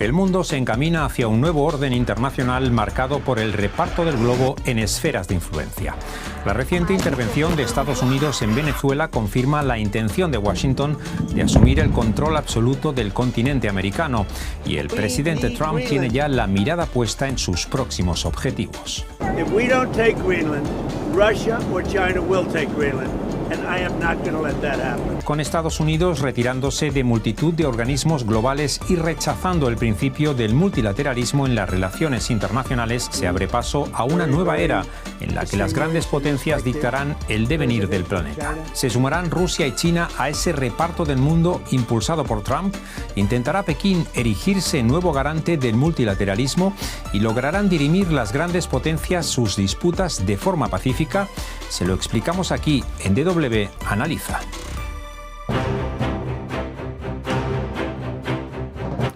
El mundo se encamina hacia un nuevo orden internacional marcado por el reparto del globo en esferas de influencia. La reciente intervención de Estados Unidos en Venezuela confirma la intención de Washington de asumir el control absoluto del continente americano, y el presidente Trump tiene ya la mirada puesta en sus próximos objetivos. If we don't take Greenland, Russia or China will take Greenland. And I am not going to let that happen. Con Estados Unidos retirándose de multitud de organismos globales y rechazando el principio del multilateralismo en las relaciones internacionales, se abre paso a una nueva era en la que las grandes potencias dictarán el devenir del planeta. ¿Se sumarán Rusia y China a ese reparto del mundo impulsado por Trump? ¿Intentará Pekín erigirse nuevo garante del multilateralismo y lograrán dirimir las grandes potencias sus disputas de forma pacífica? Se lo explicamos aquí en DW Analiza.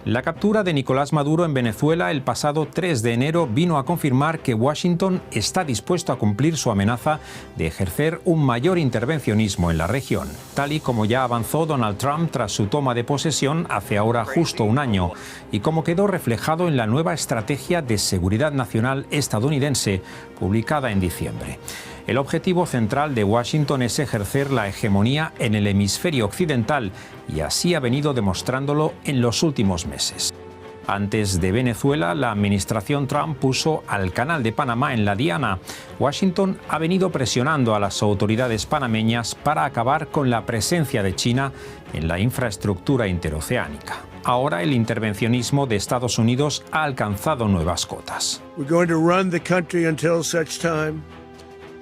La captura de Nicolás Maduro en Venezuela el pasado 3 de enero vino a confirmar que Washington está dispuesto a cumplir su amenaza de ejercer un mayor intervencionismo en la región, tal y como ya avanzó Donald Trump tras su toma de posesión hace ahora justo un año, y como quedó reflejado en la nueva estrategia de seguridad nacional estadounidense publicada en diciembre. El objetivo central de Washington es ejercer la hegemonía en el hemisferio occidental, y así ha venido demostrándolo en los últimos meses. Antes de Venezuela, la administración Trump puso al Canal de Panamá en la diana. Washington ha venido presionando a las autoridades panameñas para acabar con la presencia de China en la infraestructura interoceánica. Ahora el intervencionismo de Estados Unidos ha alcanzado nuevas cotas. We're going to run the country until such time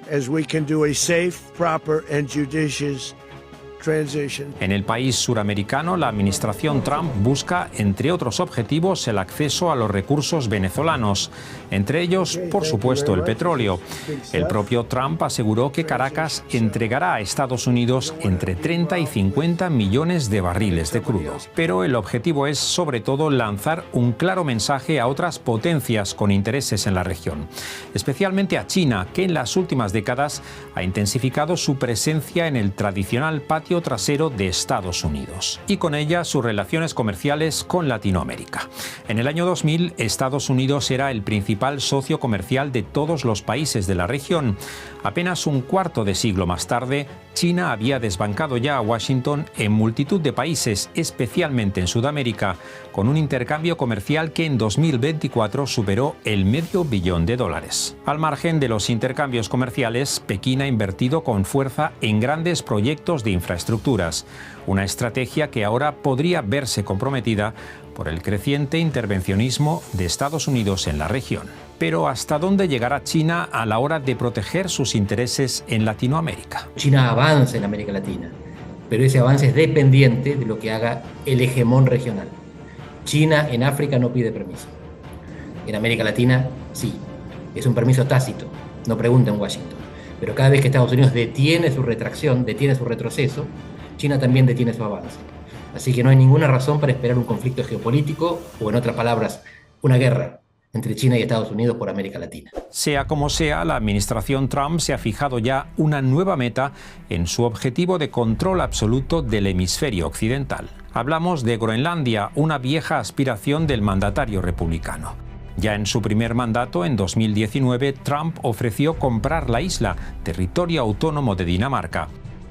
as we can do a safe, proper and judicious transition. En el país suramericano, la administración Trump busca, entre otros objetivos, el acceso a los recursos venezolanos, entre ellos, por supuesto, el petróleo. El propio Trump aseguró que Caracas entregará a Estados Unidos entre 30 y 50 millones de barriles de crudo. Pero el objetivo es, sobre todo, lanzar un claro mensaje a otras potencias con intereses en la región, especialmente a China, que en las últimas décadas ha intensificado su presencia en el tradicional patio trasero de Estados Unidos, y con ella sus relaciones comerciales con Latinoamérica. En el año 2000, Estados Unidos era el principal socio comercial de todos los países de la región. Apenas un cuarto de siglo más tarde, China había desbancado ya a Washington en multitud de países, especialmente en Sudamérica, con un intercambio comercial que en 2024 superó el $500 millones. Al margen de los intercambios comerciales, Pekín ha invertido con fuerza en grandes proyectos de infraestructuras, una estrategia que ahora podría verse comprometida por el creciente intervencionismo de Estados Unidos en la región. Pero ¿hasta dónde llegará China a la hora de proteger sus intereses en Latinoamérica? China avanza en América Latina, pero ese avance es dependiente de lo que haga el hegemón regional. China en África no pide permiso. En América Latina, sí. Es un permiso tácito, no pregunta en Washington. Pero cada vez que Estados Unidos detiene su retracción, detiene su retroceso, China también detiene su avance. Así que no hay ninguna razón para esperar un conflicto geopolítico, o en otras palabras, una guerra entre China y Estados Unidos por América Latina. Sea como sea, la administración Trump se ha fijado ya una nueva meta en su objetivo de control absoluto del hemisferio occidental. Hablamos de Groenlandia, una vieja aspiración del mandatario republicano. Ya en su primer mandato, en 2019, Trump ofreció comprar la isla, territorio autónomo de Dinamarca.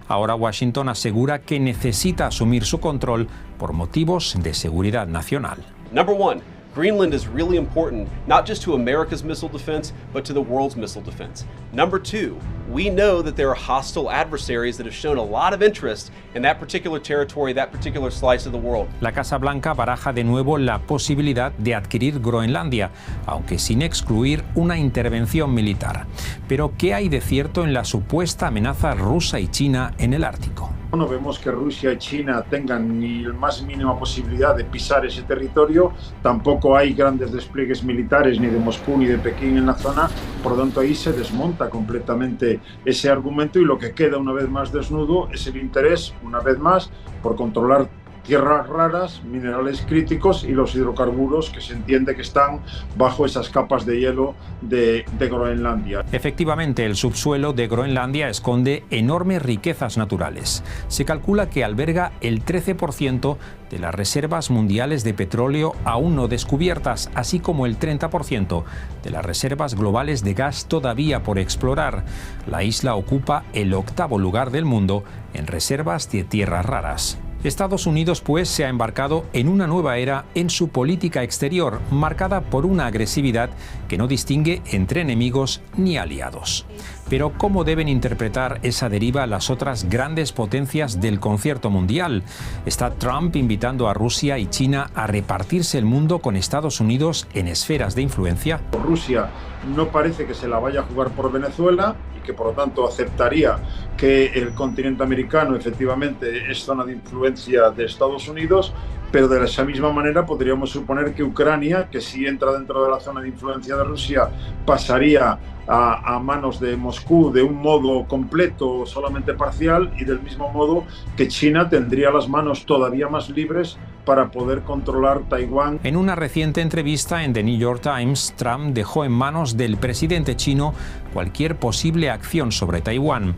Ahora Washington asegura que necesita asumir su control por motivos de seguridad nacional. Number one, Greenland is really important, not just to America's missile defense, but to the world's missile defense. Number two, we know that there are hostile adversaries that have shown a lot of interest in that particular territory, that particular slice of the world. La Casa Blanca baraja de nuevo la posibilidad de adquirir Groenlandia, aunque sin excluir una intervención militar. Pero ¿qué hay de cierto en la supuesta amenaza rusa y China en el Ártico? No vemos que Rusia y China tengan ni la más mínima posibilidad de pisar ese territorio, tampoco hay grandes despliegues militares ni de Moscú ni de Pekín en la zona, por lo tanto ahí se desmonta completamente ese argumento y lo que queda una vez más desnudo es el interés, una vez más, por controlar tierras raras, minerales críticos y los hidrocarburos que se entiende que están bajo esas capas de hielo de Groenlandia. Efectivamente, el subsuelo de Groenlandia esconde enormes riquezas naturales. Se calcula que alberga el 13% de las reservas mundiales de petróleo aún no descubiertas, así como el 30% de las reservas globales de gas todavía por explorar. La isla ocupa el 8º lugar del mundo en reservas de tierras raras. Estados Unidos, pues, se ha embarcado en una nueva era en su política exterior, marcada por una agresividad que no distingue entre enemigos ni aliados. Pero ¿cómo deben interpretar esa deriva las otras grandes potencias del concierto mundial? ¿Está Trump invitando a Rusia y China a repartirse el mundo con Estados Unidos en esferas de influencia? Rusia no parece que se la vaya a jugar por Venezuela y que por lo tanto aceptaría que el continente americano efectivamente es zona de influencia de Estados Unidos, pero de esa misma manera podríamos suponer que Ucrania, que si entra dentro de la zona de influencia de Rusia, pasaría a manos de Moscú de un modo completo o solamente parcial, y del mismo modo que China tendría las manos todavía más libres para poder controlar Taiwán. En una reciente entrevista en The New York Times, Trump dejó en manos del presidente chino cualquier posible acción sobre Taiwán.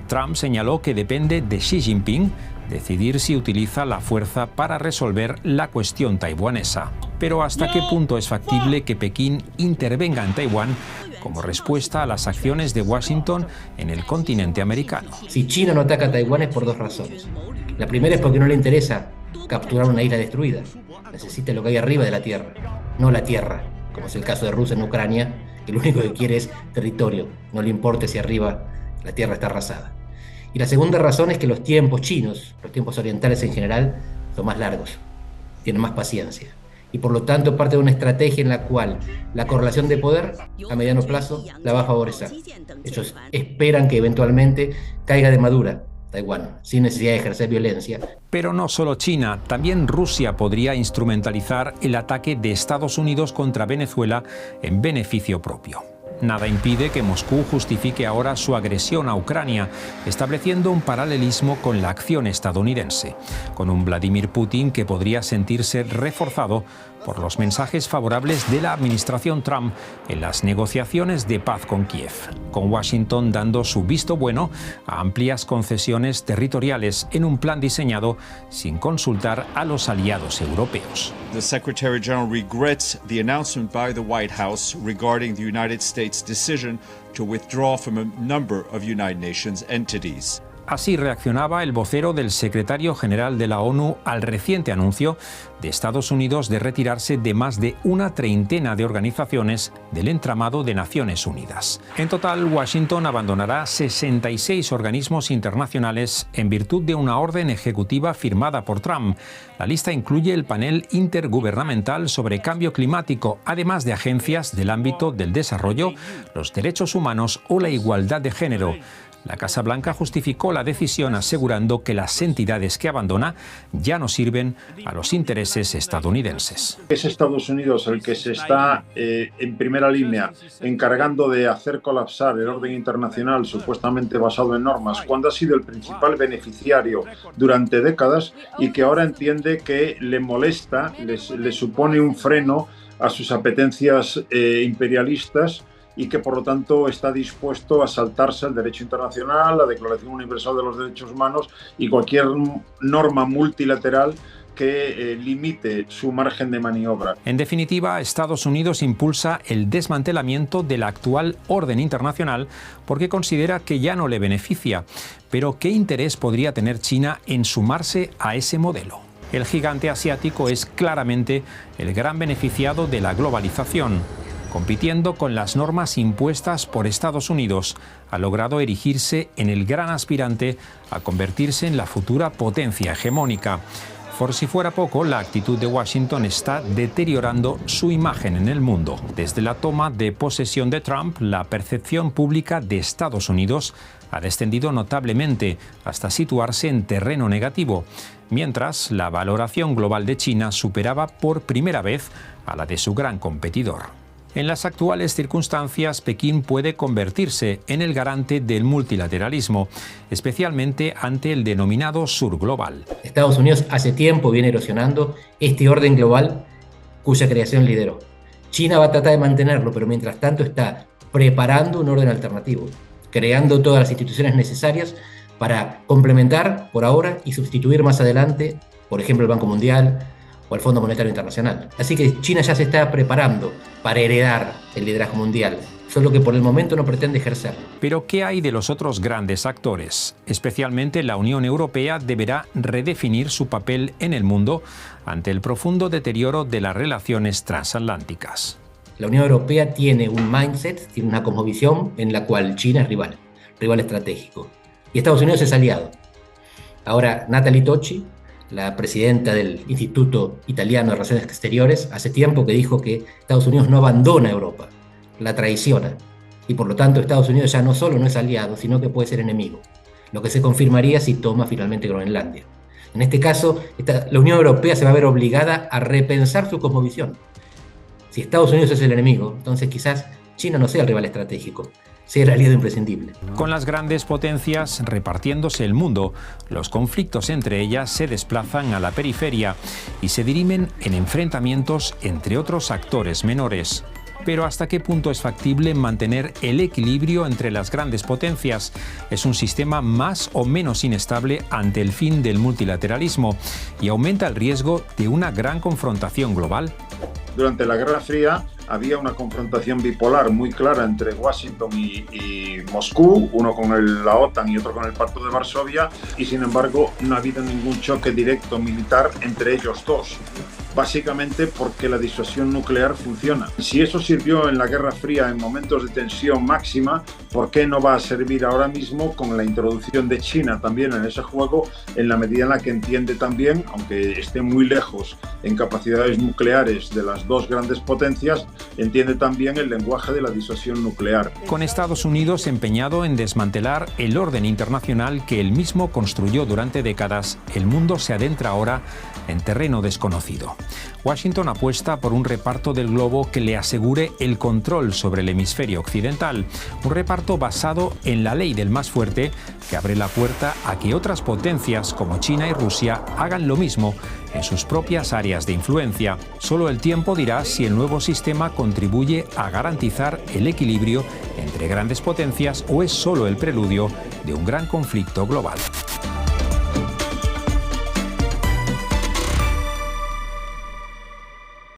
Trump señaló que depende de Xi Jinping decidir si utiliza la fuerza para resolver la cuestión taiwanesa. Pero ¿hasta qué punto es factible que Pekín intervenga en Taiwán como respuesta a las acciones de Washington en el continente americano? Si China no ataca a Taiwán es por dos razones. La primera es porque no le interesa capturar una isla destruida. Necesita lo que hay arriba de la tierra, no la tierra, como es el caso de Rusia en Ucrania, que lo único que quiere es territorio, no le importa si arriba la tierra está arrasada. Y la segunda razón es que los tiempos chinos, los tiempos orientales en general, son más largos, tienen más paciencia. Y por lo tanto parte de una estrategia en la cual la correlación de poder a mediano plazo la va a favorecer. Ellos esperan que eventualmente caiga de madura Taiwán, sin necesidad de ejercer violencia. Pero no solo China, también Rusia podría instrumentalizar el ataque de Estados Unidos contra Venezuela en beneficio propio. Nada impide que Moscú justifique ahora su agresión a Ucrania, estableciendo un paralelismo con la acción estadounidense, con un Vladimir Putin que podría sentirse reforzado por los mensajes favorables de la administración Trump en las negociaciones de paz con Kiev, con Washington dando su visto bueno a amplias concesiones territoriales en un plan diseñado sin consultar a los aliados europeos. The Secretary General regrets the announcement by the White House regarding the United States' decision to withdraw from a number of United Nations entities. Así reaccionaba el vocero del secretario general de la ONU al reciente anuncio de Estados Unidos de retirarse de más de una treintena de organizaciones del entramado de Naciones Unidas. En total, Washington abandonará 66 organismos internacionales en virtud de una orden ejecutiva firmada por Trump. La lista incluye el panel intergubernamental sobre cambio climático, además de agencias del ámbito del desarrollo, los derechos humanos o la igualdad de género. La Casa Blanca justificó la decisión asegurando que las entidades que abandona ya no sirven a los intereses estadounidenses. Es Estados Unidos el que se está en primera línea encargando de hacer colapsar el orden internacional supuestamente basado en normas, cuando ha sido el principal beneficiario durante décadas y que ahora entiende que le molesta, le supone un freno a sus apetencias imperialistas, y que por lo tanto está dispuesto a saltarse el derecho internacional, la Declaración Universal de los Derechos Humanos y cualquier norma multilateral que limite su margen de maniobra. En definitiva, Estados Unidos impulsa el desmantelamiento de la actual orden internacional porque considera que ya no le beneficia. Pero ¿qué interés podría tener China en sumarse a ese modelo? El gigante asiático es claramente el gran beneficiado de la globalización. Compitiendo con las normas impuestas por Estados Unidos, ha logrado erigirse en el gran aspirante a convertirse en la futura potencia hegemónica. Por si fuera poco, la actitud de Washington está deteriorando su imagen en el mundo. Desde la toma de posesión de Trump, la percepción pública de Estados Unidos ha descendido notablemente hasta situarse en terreno negativo, mientras la valoración global de China superaba por primera vez a la de su gran competidor. En las actuales circunstancias, Pekín puede convertirse en el garante del multilateralismo, especialmente ante el denominado Sur global. Estados Unidos hace tiempo viene erosionando este orden global cuya creación lideró. China va a tratar de mantenerlo, pero mientras tanto está preparando un orden alternativo, creando todas las instituciones necesarias para complementar por ahora y sustituir más adelante, por ejemplo, el Banco Mundial o el Fondo Monetario Internacional. Así que China ya se está preparando para heredar el liderazgo mundial, solo que por el momento no pretende ejercerlo. Pero ¿qué hay de los otros grandes actores? Especialmente la Unión Europea deberá redefinir su papel en el mundo ante el profundo deterioro de las relaciones transatlánticas. La Unión Europea tiene un mindset, tiene una cosmovisión en la cual China es rival estratégico. Y Estados Unidos es aliado. Ahora, Nathalie Tocci, la presidenta del Instituto Italiano de Relaciones Exteriores, hace tiempo que dijo que Estados Unidos no abandona a Europa, la traiciona. Y por lo tanto Estados Unidos ya no solo no es aliado, sino que puede ser enemigo. Lo que se confirmaría si toma finalmente Groenlandia. En este caso, la Unión Europea se va a ver obligada a repensar su cosmovisión. Si Estados Unidos es el enemigo, entonces quizás China no sea el rival estratégico, sea el aliado imprescindible. Con las grandes potencias repartiéndose el mundo, los conflictos entre ellas se desplazan a la periferia y se dirimen en enfrentamientos entre otros actores menores. Pero ¿hasta qué punto es factible mantener el equilibrio entre las grandes potencias? ¿Es un sistema más o menos inestable ante el fin del multilateralismo y aumenta el riesgo de una gran confrontación global? Durante la Guerra Fría había una confrontación bipolar muy clara entre Washington y Moscú, uno con la OTAN y otro con el Pacto de Varsovia, y sin embargo no ha habido ningún choque directo militar entre ellos dos, básicamente porque la disuasión nuclear funciona. Si eso sirvió en la Guerra Fría en momentos de tensión máxima, ¿por qué no va a servir ahora mismo con la introducción de China también en ese juego, en la medida en la que entiende también, aunque esté muy lejos en capacidades nucleares de las dos grandes potencias, entiende también el lenguaje de la disuasión nuclear? Con Estados Unidos empeñado en desmantelar el orden internacional que él mismo construyó durante décadas, el mundo se adentra ahora en terreno desconocido. Washington apuesta por un reparto del globo que le asegure el control sobre el hemisferio occidental, un reparto basado en la ley del más fuerte que abre la puerta a que otras potencias como China y Rusia hagan lo mismo en sus propias áreas de influencia. Solo el tiempo dirá si el nuevo sistema contribuye a garantizar el equilibrio entre grandes potencias o es solo el preludio de un gran conflicto global.